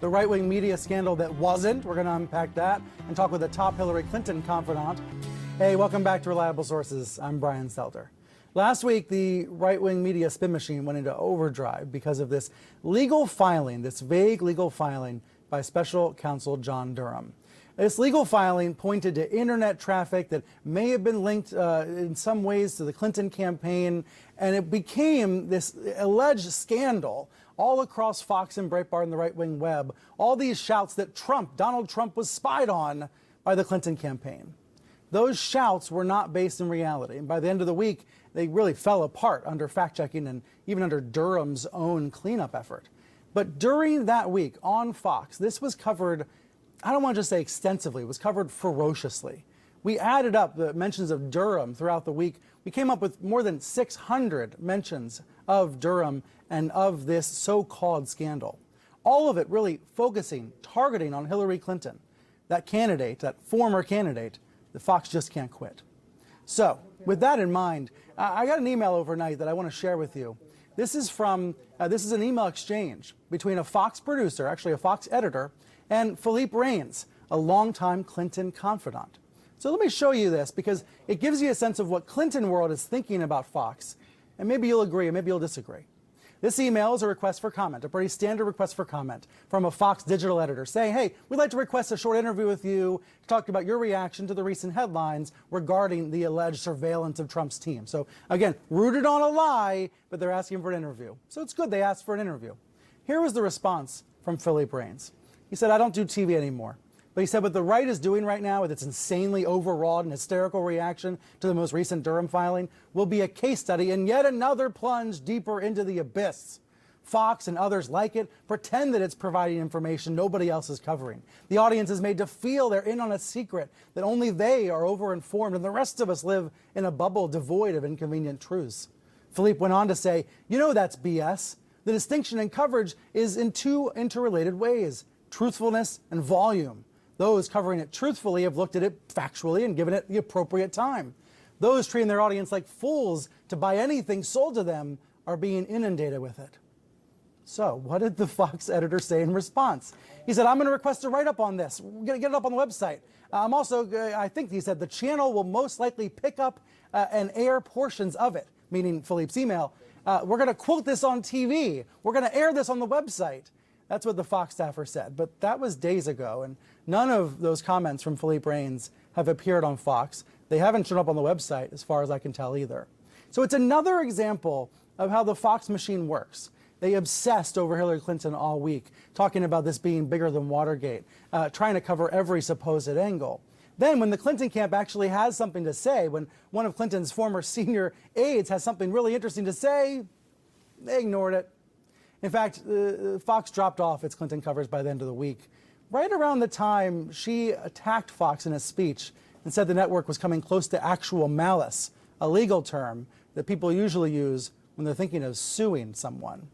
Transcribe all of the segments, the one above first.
the right-wing media scandal that wasn't. We're going to unpack that and talk with a top Hillary Clinton confidant. Hey, welcome back to Reliable Sources. I'm Brian Stelter. Last week, the right-wing media spin machine went into overdrive because of this legal filing, this vague legal filing by special counsel John Durham. This legal filing pointed to internet traffic that may have been linked in some ways to the Clinton campaign, and it became this alleged scandal all across Fox and Breitbart and the right-wing web. All these shouts that Donald Trump was spied on by the Clinton campaign. Those shouts were not based in reality. And by the end of the week, they really fell apart under fact-checking and even under Durham's own cleanup effort. But during that week on Fox, this was covered, I don't want to just say extensively, it was covered ferociously. We added up the mentions of Durham throughout the week. We came up with more than 600 mentions of Durham and of this so-called scandal. All of it really focusing, targeting on Hillary Clinton, that candidate, that former candidate, that Fox just can't quit. So, with that in mind, I got an email overnight that I want to share with you. This is an email exchange between a Fox producer, actually a Fox editor, and Philippe Reines, a longtime Clinton confidant. So let me show you this because it gives you a sense of what Clinton world is thinking about Fox, and maybe you'll agree, and maybe you'll disagree. This email is a request for comment, a pretty standard request for comment from a Fox digital editor saying, hey, we'd like to request a short interview with you to talk about your reaction to the recent headlines regarding the alleged surveillance of Trump's team. So again, rooted on a lie, but they're asking for an interview. So it's good they asked for an interview. Here was the response from Philippe Reines. He said, I don't do TV anymore. But he said what the right is doing right now with its insanely overwrought and hysterical reaction to the most recent Durham filing will be a case study in yet another plunge deeper into the abyss. Fox and others like it pretend that it's providing information nobody else is covering. The audience is made to feel they're in on a secret, that only they are overinformed and the rest of us live in a bubble devoid of inconvenient truths. Philippe went on to say, you know that's BS. The distinction in coverage is in two interrelated ways, truthfulness and volume. Those covering it truthfully have looked at it factually and given it the appropriate time. Those treating their audience like fools to buy anything sold to them are being inundated with it. So what did the Fox editor say in response? He said, I'm going to request a write-up on this. We're going to get it up on the website. I think he said the channel will most likely pick up and air portions of it, meaning Philippe's email. We're going to quote this on TV. We're going to air this on the website. That's what the Fox staffer said, but that was days ago, and none of those comments from Philippe Reines have appeared on Fox. They haven't shown up on the website, as far as I can tell, either. So it's another example of how the Fox machine works. They obsessed over Hillary Clinton all week, talking about this being bigger than Watergate, trying to cover every supposed angle. Then when the Clinton camp actually has something to say, when one of Clinton's former senior aides has something really interesting to say, they ignored it. In fact, Fox dropped off its Clinton coverage by the end of the week, right around the time she attacked Fox in a speech and said the network was coming close to actual malice, a legal term that people usually use when they're thinking of suing someone.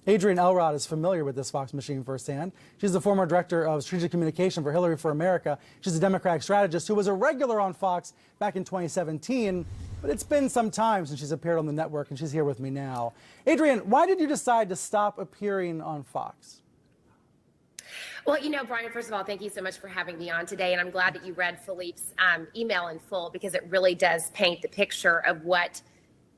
Adrian Elrod is familiar with this Fox machine firsthand. She's the former director of strategic communication for Hillary for America. She's a Democratic strategist who was a regular on Fox back in 2017. But it's been some time since she's appeared on the network, and she's here with me now. Adrian, why did you decide to stop appearing on Fox? Well, you know, Brian, first of all, thank you so much for having me on today. And I'm glad that you read Philippe's email in full, because it really does paint the picture of what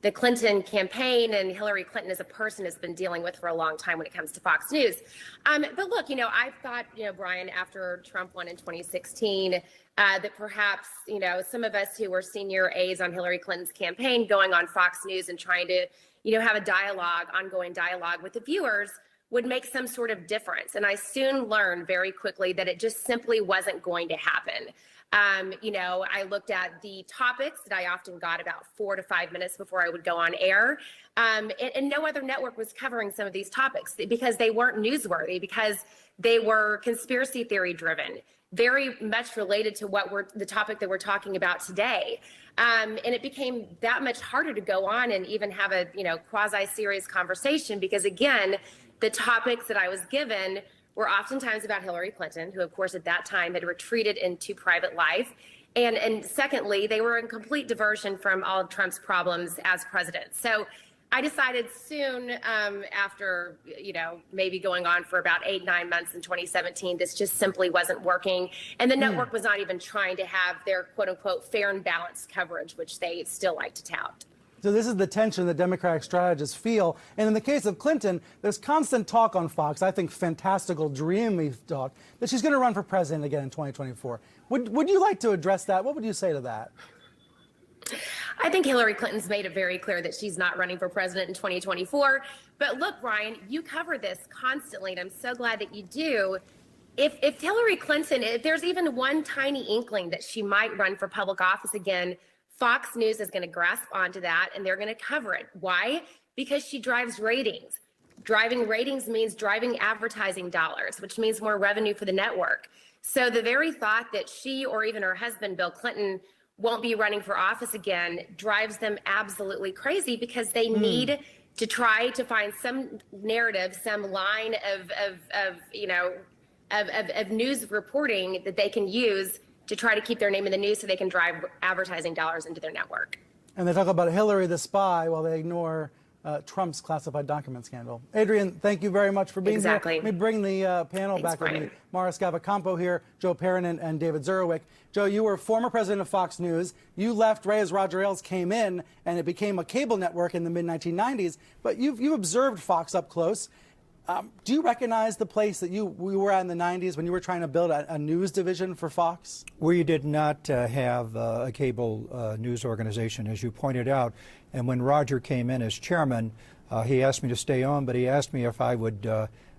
the Clinton campaign and Hillary Clinton as a person has been dealing with for a long time when it comes to Fox News. But look, you know, I thought, you know, Brian, after Trump won in 2016, that perhaps, you know, some of us who were senior aides on Hillary Clinton's campaign going on Fox News and trying to, you know, have a ongoing dialogue with the viewers would make some sort of difference. And I soon learned very quickly that it just simply wasn't going to happen. You know, I looked at the topics that I often got about 4 to 5 minutes before I would go on air. And no other network was covering some of these topics because they weren't newsworthy, because they were conspiracy theory driven, very much related to the topic that we're talking about today. And it became that much harder to go on and even have a, you know, quasi-serious conversation, because again, the topics that I was given were oftentimes about Hillary Clinton, who of course at that time had retreated into private life. And secondly, they were a complete diversion from all of Trump's problems as president. So I decided soon after, maybe going on for about 8-9 months in 2017, this just simply wasn't working. And the network was not even trying to have their quote unquote fair and balanced coverage, which they still like to tout. So this is the tension that Democratic strategists feel. And in the case of Clinton, there's constant talk on Fox, I think fantastical, dreamy talk, that she's going to run for president again in 2024. Would you like to address that? What would you say to that? I think Hillary Clinton's made it very clear that she's not running for president in 2024. But look, Brian, you cover this constantly, and I'm so glad that you do. If Hillary Clinton, if there's even one tiny inkling that she might run for public office again, Fox News is going to grasp onto that, and they're going to cover it. Why? Because she drives ratings. Driving ratings means driving advertising dollars, which means more revenue for the network. So the very thought that she or even her husband, Bill Clinton, won't be running for office again drives them absolutely crazy, because they need to try to find some narrative, some line of news reporting that they can use to try to keep their name in the news so they can drive advertising dollars into their network. And they talk about Hillary the spy while they ignore Trump's classified document scandal. Adrian, thank you very much for being here. Let me bring the panel back with me. Mara Scavacampo here, Joe Perrin and David Zurowick. Joe, you were former president of Fox News. You left right as Roger Ailes came in, and it became a cable network in the mid-1990s. But you've observed Fox up close. Do you recognize the place that we were at in the 90s when you were trying to build a news division for Fox? We did not have a cable news organization, as you pointed out. And when Roger came in as chairman, he asked me to stay on, but he asked me if I would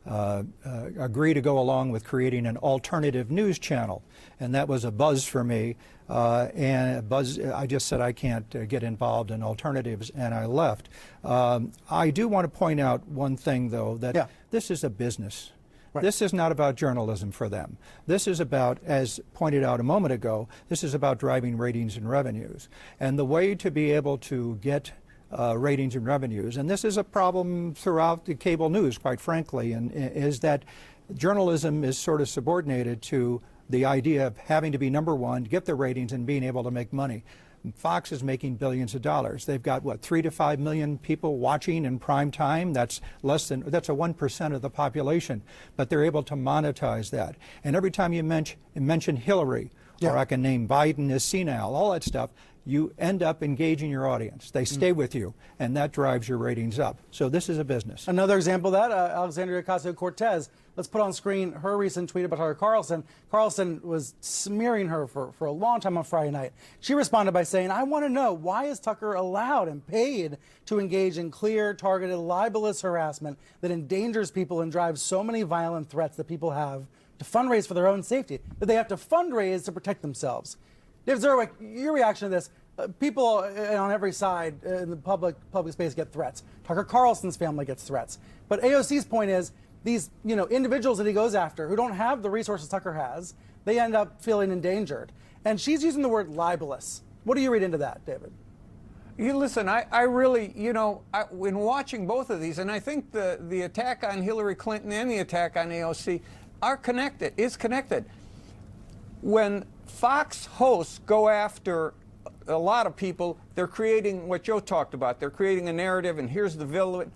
agree to go along with creating an alternative news channel. And that was a buzz for me. I just said I can't get involved in alternatives, and I left. I do want to point out one thing, though, that this is a business. Right. This is not about journalism for them. This is about, as pointed out a moment ago, this is about driving ratings and revenues. And the way to be able to get ratings and revenues, and this is a problem throughout the cable news, quite frankly, and is that journalism is sort of subordinated to the idea of having to be number one, get the ratings, and being able to make money. Fox is making billions of dollars. They've got, what, 3 to 5 million people watching in prime time? That's a 1% of the population. But they're able to monetize that. And every time you mention Hillary, or I can name Biden as senile, all that stuff, you end up engaging your audience. They stay with you, and that drives your ratings up. So this is a business. Another example of that, Alexandria Ocasio-Cortez. Let's put on screen her recent tweet about Tucker Carlson. Carlson was smearing her for a long time on Friday night. She responded by saying, I want to know, why is Tucker allowed and paid to engage in clear, targeted, libelous harassment that endangers people and drives so many violent threats that people have to fundraise for their own safety, that they have to fundraise to protect themselves? David Zurowick, your reaction to this? People on every side in the public space get threats. Tucker Carlson's family gets threats. But AOC's point is, these individuals that he goes after who don't have the resources Tucker has, they end up feeling endangered. And she's using the word libelous. What do you read into that, David? You listen, I really, when watching both of these, and I think the attack on Hillary Clinton and the attack on AOC is connected. When Fox hosts go after a lot of people, they're creating what Joe talked about. They're creating a narrative, and here's the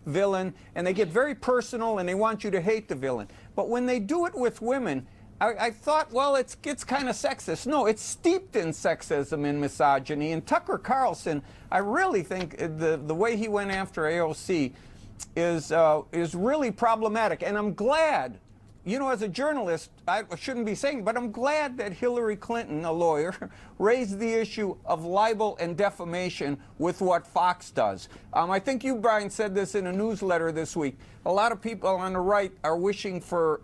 villain, and they get very personal, and they want you to hate the villain. But when they do it with women, I thought, well, it's kind of sexist. No, it's steeped in sexism and misogyny. And Tucker Carlson, I really think the way he went after AOC is really problematic. And I'm glad, as a journalist, I shouldn't be saying, but I'm glad that Hillary Clinton, a lawyer, raised the issue of libel and defamation with what Fox does. I think you, Brian, said this in a newsletter this week. A lot of people on the right are wishing for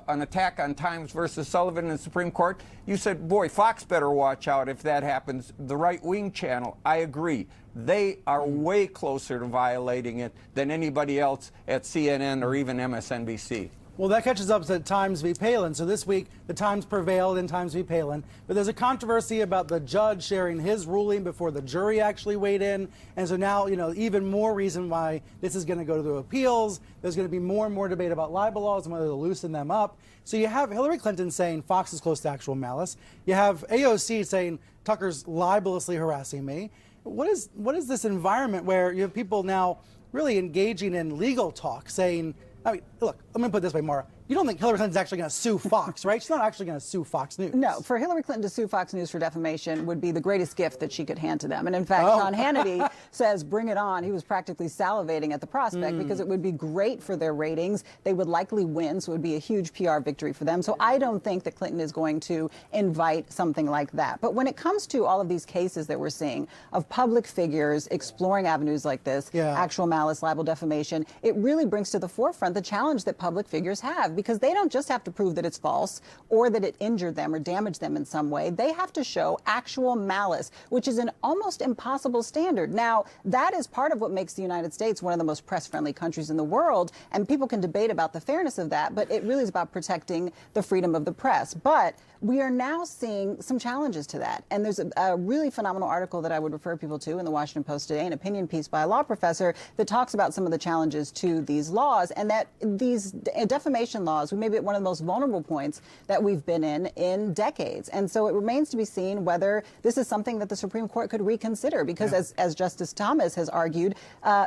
an attack on Times versus Sullivan in the Supreme Court. You said, boy, Fox better watch out if that happens. The right-wing channel, I agree. They are way closer to violating it than anybody else at CNN or even MSNBC. Well, that catches up to Times v. Palin. So this week, the Times prevailed in Times v. Palin. But there's a controversy about the judge sharing his ruling before the jury actually weighed in. And so now, even more reason why this is going to go to the appeals. There's going to be more and more debate about libel laws and whether to loosen them up. So you have Hillary Clinton saying Fox is close to actual malice. You have AOC saying Tucker's libelously harassing me. what is this environment where you have people now really engaging in legal talk, saying, I mean, look, I'm going to put it this way, Maura. You don't think Hillary Clinton's actually going to sue Fox, right? She's not actually going to sue Fox News. No, for Hillary Clinton to sue Fox News for defamation would be the greatest gift that she could hand to them. And in fact, Sean Hannity says, bring it on. He was practically salivating at the prospect because it would be great for their ratings. They would likely win, so it would be a huge PR victory for them. So I don't think that Clinton is going to invite something like that. But when it comes to all of these cases that we're seeing of public figures exploring avenues like this, actual malice, libel, defamation, it really brings to the forefront the challenge that public figures have, because they don't just have to prove that it's false or that it injured them or damaged them in some way. They have to show actual malice, which is an almost impossible standard. Now, that is part of what makes the United States one of the most press-friendly countries in the world, and people can debate about the fairness of that, but it really is about protecting the freedom of the press. But we are now seeing some challenges to that, and there's a really phenomenal article that I would refer people to in the Washington Post today, an opinion piece by a law professor that talks about some of the challenges to these laws, and that these defamation laws, we may be at one of the most vulnerable points that we've been in decades. And so it remains to be seen whether this is something that the Supreme Court could reconsider, because as Justice Thomas has argued,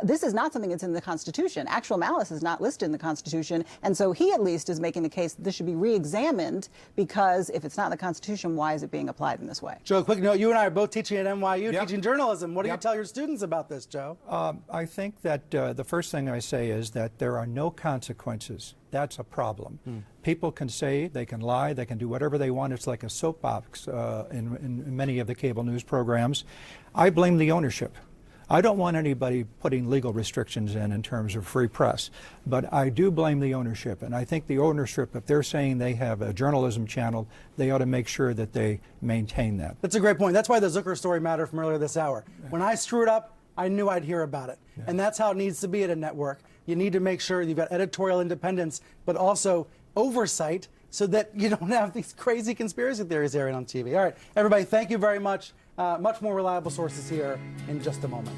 this is not something that's in the Constitution. Actual malice is not listed in the Constitution, and so he at least is making the case that this should be re-examined, because if it's not in the Constitution, why is it being applied in this way? Joe, quick note, you and I are both teaching at NYU, teaching journalism. What do you tell your students about this, Joe? I think that the first thing I say is that there are no consequences. That's a problem. People can say, they can lie, they can do whatever they want. It's like a soapbox in many of the cable news programs. I blame the ownership. I don't want anybody putting legal restrictions in terms of free press, but I do blame the ownership. And I think the ownership, if they're saying they have a journalism channel, they ought to make sure that they maintain that. That's a great point. That's why the Zucker story mattered from earlier this hour. When I screwed up, I knew I'd hear about it. And that's how it needs to be at a network. You need to make sure you've got editorial independence, but also oversight, so that you don't have these crazy conspiracy theories airing on TV. All right, everybody, thank you very much. Much more reliable sources here in just a moment.